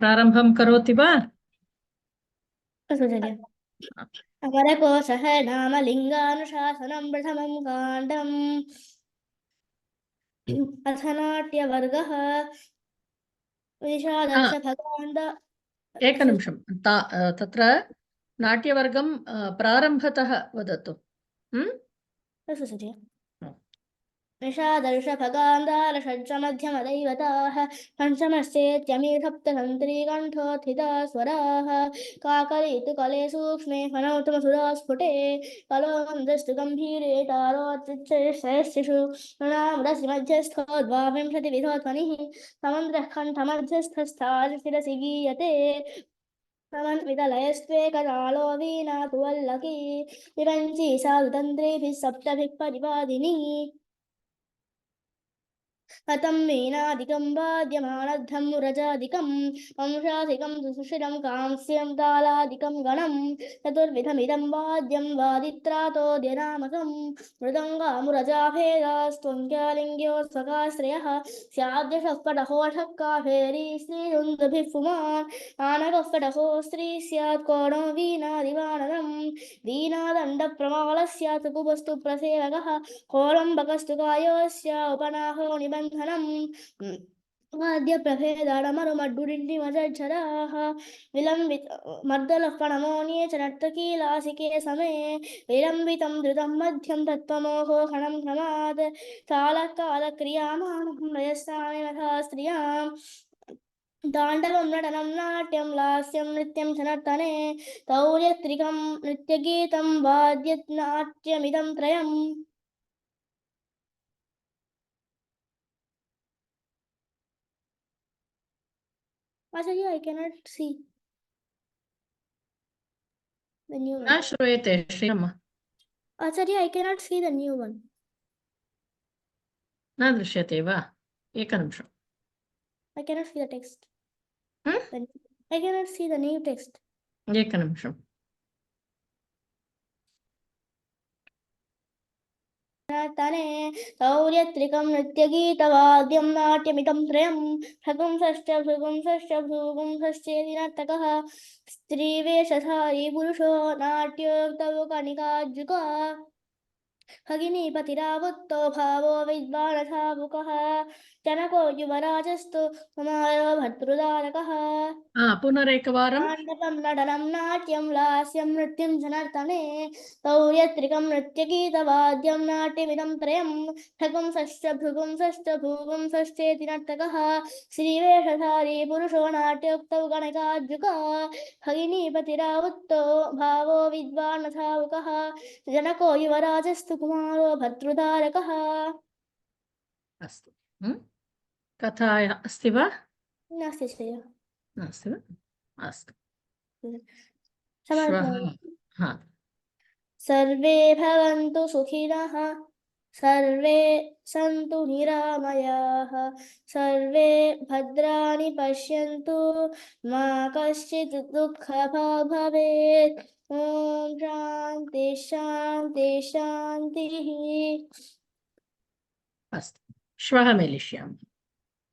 प्रारम्भं करोति वा? अमरकोशः नाम लिङ्गानुशासनं प्रथमं काण्डम् अथ नाट्यवर्गः एकनिमिषं तत्र नाट्यवर्गं प्रारम्भतः वदतु। निषादर्शभगान्धारषड्मध्यमदैवताः पञ्चमश्चेत्यमी सप्तसन्त्रीकण्ठोत्थिताः स्वराः काकलीतु कले सूक्ष्मे फनौतमसुरास्फुटे कलो मन्दस्तु गम्भीरे तारोत्तिष्ठु नृणामरसि मध्यस्थो द्वाविंशतिविधोध्वनिः समन्द्रः कण्ठमध्यस्थस्थाशिरसि गीयते समन्वितलयस्त्वेकतालो वीणातु वल्लकी विरञ्ची साधुतन्त्रीभिः सप्तभिः परिपादिनी कथं मीनादिकं वाद्यमानद्धं मुरजादिकं वंशाधिकं सुशिरं कांस्यं तालादिकं गणं चतुर्विधमिदं वाद्यं वादित्रातोद्यनामकं मृदङ्गामुरजाभेदास्त्वङ्क्यालिङ्ग्योत्सकाश्रयः स्याद्यशः पटहोषः काफेरी श्रीरुन्दभिः पुमान् आनकः पटहो स्त्री स्यात् कोणो वीणादिवानरं वीणादण्डप्रमालः स्यात् कुबस्तु प्रसेवकः कोलम्बकस्तु कायोस्य उपनाहो निबन्धनम् वाद्यप्रभेदाडमरुमड्डुडिण्डिमजच्छराः विलम्बित मर्दलः पणमोनिये च नर्तकीलासिके समे विलम्बितं धृतं मध्यं तत्त्वमोहो खणं क्रमात् तालकालक्रियामाणं लयस्थाने स्त्रियां ताण्डवं नटनं नाट्यं लास्यं नृत्यं च नर्तने तौर्यत्रिकं नृत्यगीतं वाद्यनाट्यमिदं त्रयम् Acharya, I cannot see the new one. न श्रूयते श्रीरम्म। Acharya, I cannot see the new one. न दृश्यते वा? एकनिमिषम्। I cannot see the text. I cannot see the new text. एकनिमिषम्। तने तौर्यत्रिकं नृत्यगीतवाद्यं नाट्यमिदं त्रयं भृगुंसश्च भृगुंसश्चेति नर्तकः स्त्रीवेषधारी पुरुषो नाट्योक्तौ कणिकाजुका भगिनीपतिरावुत्तो भावो विद्वानधावुकः जनको युवराजस्तु कुमारो भर्तृदारकः पुनरेकवारं। ताण्डवं नटनं नाट्यं लास्यं नृत्यं च नर्तने तौर्यत्रिकं नृत्यगीतवाद्यं नाट्यमिदं त्रयं भृगुंसश्च भूगुंसश्चेति नर्तकः श्रीवेषधारी पुरुषो नाट्योक्तौ गणकाद्युका भगिनीपतिरावुत्तो भावो विद्वानधावुकः जनको युवराजस्तु कुमारो भर्तृदारकः। अस्तु। कथा अस्ति वा? नास्ति श्रेय। नास्ति वा? अस्तु। श्वः सर्वे भवन्तु सुखिनः सर्वे सन्तु निरामयाः सर्वे भद्राणि पश्यन्तु मा कश्चित् दुःखभाग् भवेत् ॐ शान्ति शान्ति शान्तिः। अस्तु, श्वः मेलिष्यामः।